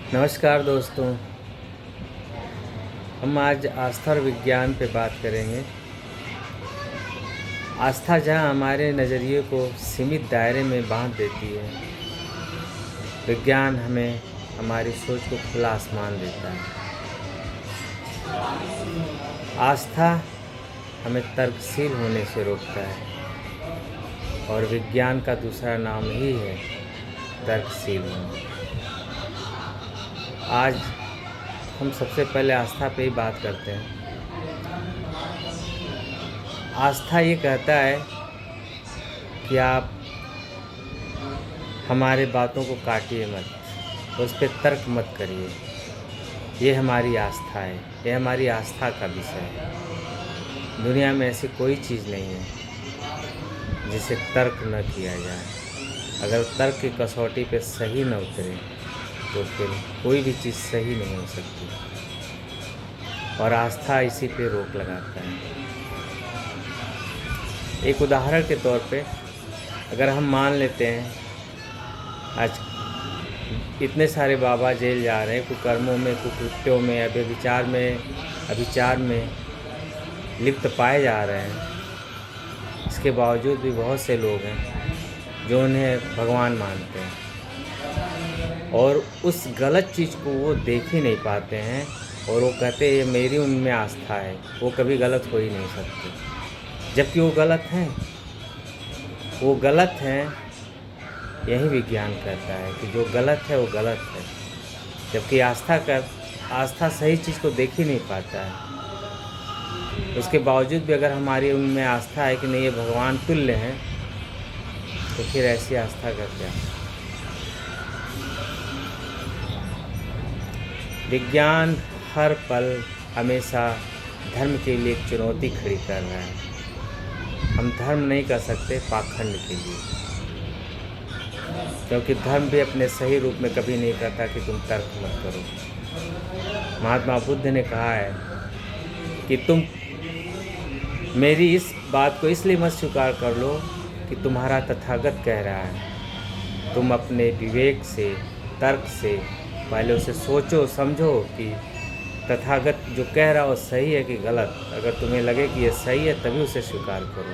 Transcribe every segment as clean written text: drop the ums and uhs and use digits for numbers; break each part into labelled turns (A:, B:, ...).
A: नमस्कार दोस्तों। हम आज आस्था और विज्ञान पे बात करेंगे। आस्था जहाँ हमारे नज़रिए को सीमित दायरे में बांध देती है, विज्ञान हमें हमारी सोच को खुला आसमान देता है। आस्था हमें तर्कशील होने से रोकता है और विज्ञान का दूसरा नाम ही है तर्कशील होना। आज हम सबसे पहले आस्था पे ही बात करते हैं। आस्था ये कहता है कि आप हमारे बातों को काटिए मत, उस पर तर्क मत करिए। ये हमारी आस्था है, ये हमारी आस्था का विषय है। दुनिया में ऐसी कोई चीज़ नहीं है जिसे तर्क न किया जाए। अगर तर्क की कसौटी पे सही न उतरे तो फिर कोई भी चीज़ सही नहीं हो सकती, और आस्था इसी पे रोक लगाता है। एक उदाहरण के तौर पे अगर हम मान लेते हैं आज इतने सारे बाबा जेल जा रहे हैं, कुकर्मों में, कुकृत्यों में, अभिचार में लिप्त पाए जा रहे हैं, इसके बावजूद भी बहुत से लोग हैं जो उन्हें भगवान मानते हैं और उस गलत चीज़ को वो देख ही नहीं पाते हैं और वो कहते हैं मेरी उनमें आस्था है, वो कभी गलत हो ही नहीं सकते, जबकि वो गलत हैं। यही विज्ञान कहता है कि जो गलत है वो गलत है, जबकि आस्था सही चीज़ को देख ही नहीं पाता है। उसके बावजूद भी अगर हमारी उनमें आस्था है कि नहीं ये भगवान तुल्य हैं, तो फिर ऐसी आस्था का क्या। विज्ञान हर पल हमेशा धर्म के लिए एक चुनौती खड़ी कर रहा है। हम धर्म नहीं कर सकते पाखंड के लिए, क्योंकि धर्म भी अपने सही रूप में कभी नहीं कहता कि तुम तर्क मत करो। महात्मा बुद्ध ने कहा है कि तुम मेरी इस बात को इसलिए मत स्वीकार कर लो कि तुम्हारा तथागत कह रहा है। तुम अपने विवेक से, तर्क से पहले उसे सोचो, समझो कि तथागत जो कह रहा हो सही है कि गलत। अगर तुम्हें लगे कि ये सही है तभी उसे स्वीकार करो।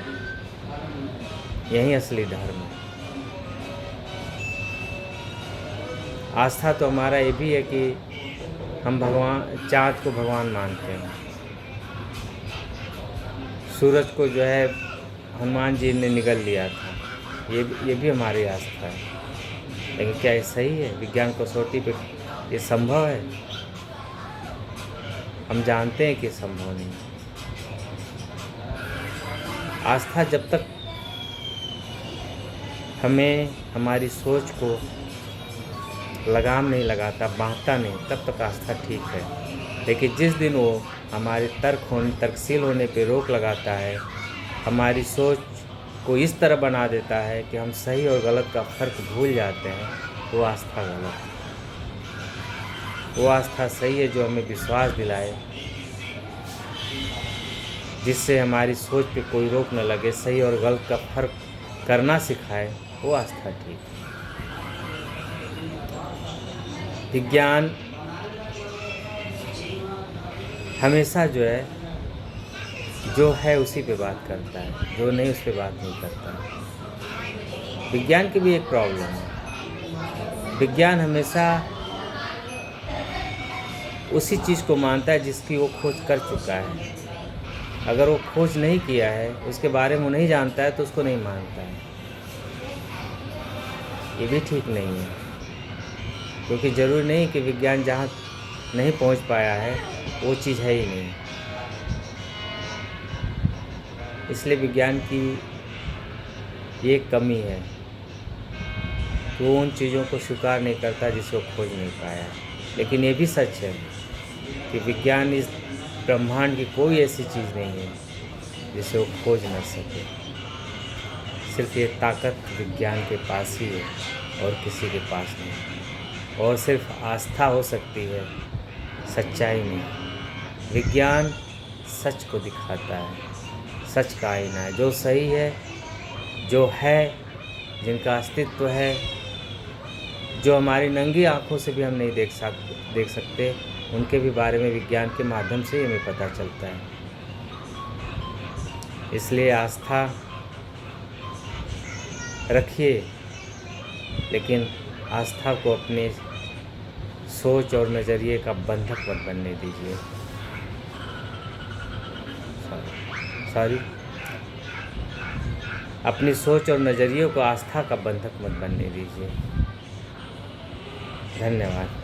A: यही असली धर्म है। आस्था तो हमारा ये भी है कि हम चाँद को भगवान मानते हैं। सूरज को जो है हनुमान जी ने निगल लिया था, ये भी हमारी आस्था है। लेकिन क्या ये सही है? विज्ञान कसौटी पे ये संभव है? हम जानते हैं कि संभव नहीं। आस्था जब तक हमें हमारी सोच को लगाम नहीं लगाता, बांधता नहीं, तब तक आस्था ठीक है। लेकिन जिस दिन वो हमारे तर्कशील होने पे रोक लगाता है, हमारी सोच को इस तरह बना देता है कि हम सही और गलत का फ़र्क भूल जाते हैं, वो आस्था गलत है। वो आस्था सही है जो हमें विश्वास दिलाए, जिससे हमारी सोच पे कोई रोक न लगे, सही और गलत का फ़र्क करना सिखाए, वो आस्था ठीक है। विज्ञान हमेशा जो है उसी पे बात करता है, जो नहीं उस पे बात नहीं करता है। विज्ञान की भी एक प्रॉब्लम है। विज्ञान हमेशा उसी चीज़ को मानता है जिसकी वो खोज कर चुका है। अगर वो खोज नहीं किया है, उसके बारे में वो नहीं जानता है, तो उसको नहीं मानता है। ये भी ठीक नहीं है, क्योंकि ज़रूरी नहीं कि विज्ञान जहाँ नहीं पहुँच पाया है वो चीज़ है ही नहीं। इसलिए विज्ञान की ये कमी है कि वो उन चीज़ों को स्वीकार नहीं करता जिसे वो खोज नहीं पाया। लेकिन ये भी सच है कि विज्ञान इस ब्रह्मांड की कोई ऐसी चीज़ नहीं है जिसे वो खोज न सके। सिर्फ ये ताकत विज्ञान के पास ही है और किसी के पास नहीं। और सिर्फ आस्था हो सकती है, सच्चाई नहीं। विज्ञान सच को दिखाता है, सच का आईना है। जो सही है, जो है, जिनका अस्तित्व है, जो हमारी नंगी आँखों से भी हम नहीं देख सकते, उनके भी बारे में विज्ञान के माध्यम से ही हमें पता चलता है। इसलिए आस्था रखिए, लेकिन आस्था को अपने सोच और नज़रिए का बंधक मत बनने दीजिए। सॉरी, अपनी सोच और नज़रिए को आस्था का बंधक मत बनने दीजिए। धन्यवाद।